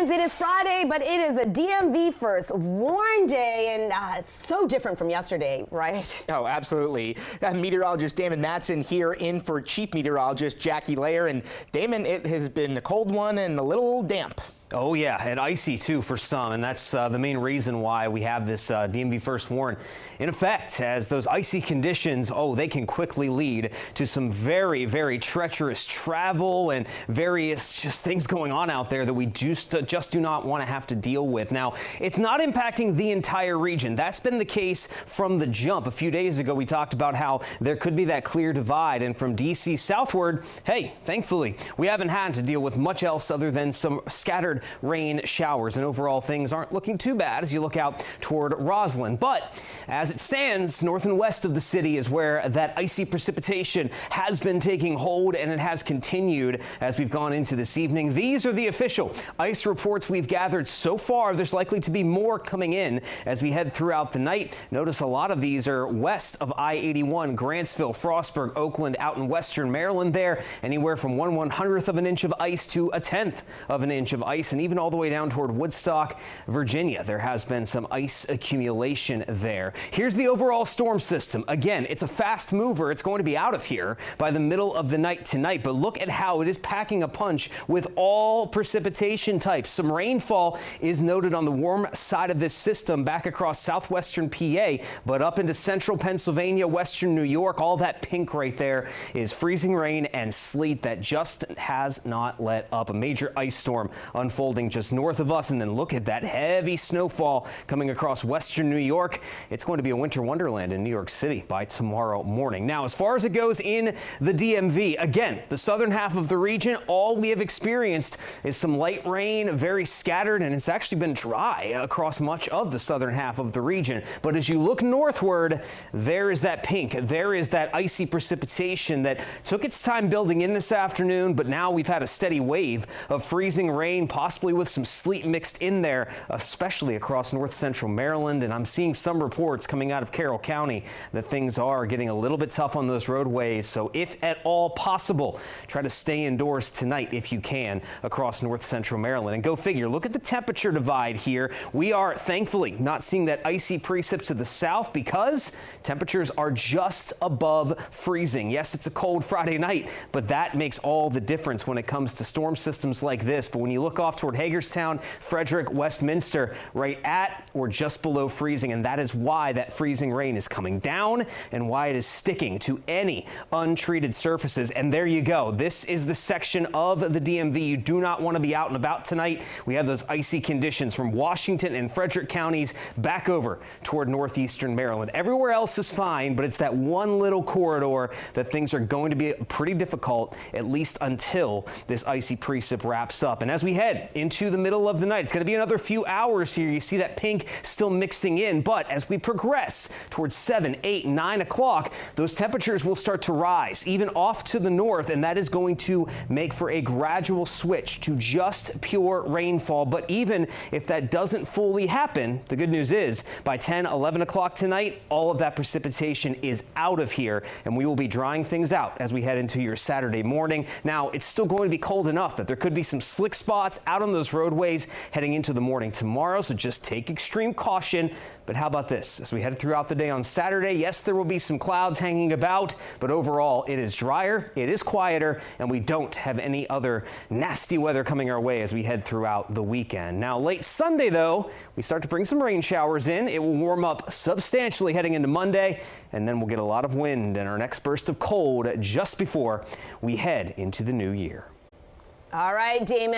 fans, it is Friday, but it is a DMV first warm day, and so different from yesterday, right? Oh, absolutely. Meteorologist Damon Matson here in for Chief Meteorologist Jackie Layer. And Damon, it has been a cold one and a little damp. Oh yeah, and icy too for some, and that's the main reason why we have this DMV first warn in effect, as those icy conditions, they can quickly lead to some very, very treacherous travel and various just things going on out there that we just do not want to have to deal with. Now, it's not impacting the entire region. That's been the case from the jump. A few days ago, we talked about how there could be that clear divide, and from DC southward, hey, thankfully, we haven't had to deal with much else other than some scattered rain showers, and overall things aren't looking too bad as you look out toward Roslyn. But as it stands, north and west of the city is where that icy precipitation has been taking hold, and it has continued as we've gone into this evening. These are the official ice reports we've gathered so far. There's likely to be more coming in as we head throughout the night. Notice a lot of these are west of I-81, Grantsville, Frostburg, Oakland, out in western Maryland there. Anywhere from 1/100th of an inch of ice to 1/10 of an inch of ice. And even all the way down toward Woodstock, Virginia, there has been some ice accumulation there. Here's the overall storm system. Again, it's a fast mover. It's going to be out of here by the middle of the night tonight, but look at how it is packing a punch with all precipitation types. Some rainfall is noted on the warm side of this system back across southwestern PA, but up into central Pennsylvania, western New York, all that pink right there is freezing rain and sleet that just has not let up. A major ice storm unfolding just north of us, and then look at that heavy snowfall coming across western New York. It's going to be a winter wonderland in New York City by tomorrow morning. Now, as far as it goes in the DMV, again, the southern half of the region, all we have experienced is some light rain, very scattered, and it's actually been dry across much of the southern half of the region. But as you look northward, there is that pink, there is that icy precipitation that took its time building in this afternoon, but now we've had a steady wave of freezing rain, possibly with some sleet mixed in there, especially across north central Maryland. And I'm seeing some reports coming out of Carroll County that things are getting a little bit tough on those roadways. So if at all possible, try to stay indoors tonight if you can across north central Maryland. And go figure, look at the temperature divide here. We are thankfully not seeing that icy precip to the south because temperatures are just above freezing. Yes, it's a cold Friday night, but that makes all the difference when it comes to storm systems like this. But when you look off toward Hagerstown, Frederick, Westminster, right at or just below freezing, and that is why that freezing rain is coming down and why it is sticking to any untreated surfaces. And there you go. This is the section of the DMV you do not want to be out and about tonight. We have those icy conditions from Washington and Frederick counties back over toward northeastern Maryland. Everywhere else is fine, but it's that one little corridor that things are going to be pretty difficult, at least until this icy precip wraps up. And as we head into the middle of the night, it's going to be another few hours here. You see that pink still mixing in, but as we progress towards 7, 8, 9 o'clock, those temperatures will start to rise, even off to the north, and that is going to make for a gradual switch to just pure rainfall. But even if that doesn't fully happen, the good news is by 10, 11 o'clock tonight, all of that precipitation is out of here, and we will be drying things out as we head into your Saturday morning. Now, it's still going to be cold enough that there could be some slick spots out on those roadways heading into the morning tomorrow, so just take extreme caution. But how about this? As we head throughout the day on Saturday, yes, there will be some clouds hanging about, but overall it is drier, it is quieter, and we don't have any other nasty weather coming our way as we head throughout the weekend. Now, late Sunday, though, we start to bring some rain showers in. It will warm up substantially heading into Monday, and then we'll get a lot of wind and our next burst of cold just before we head into the new year. All right, Damon.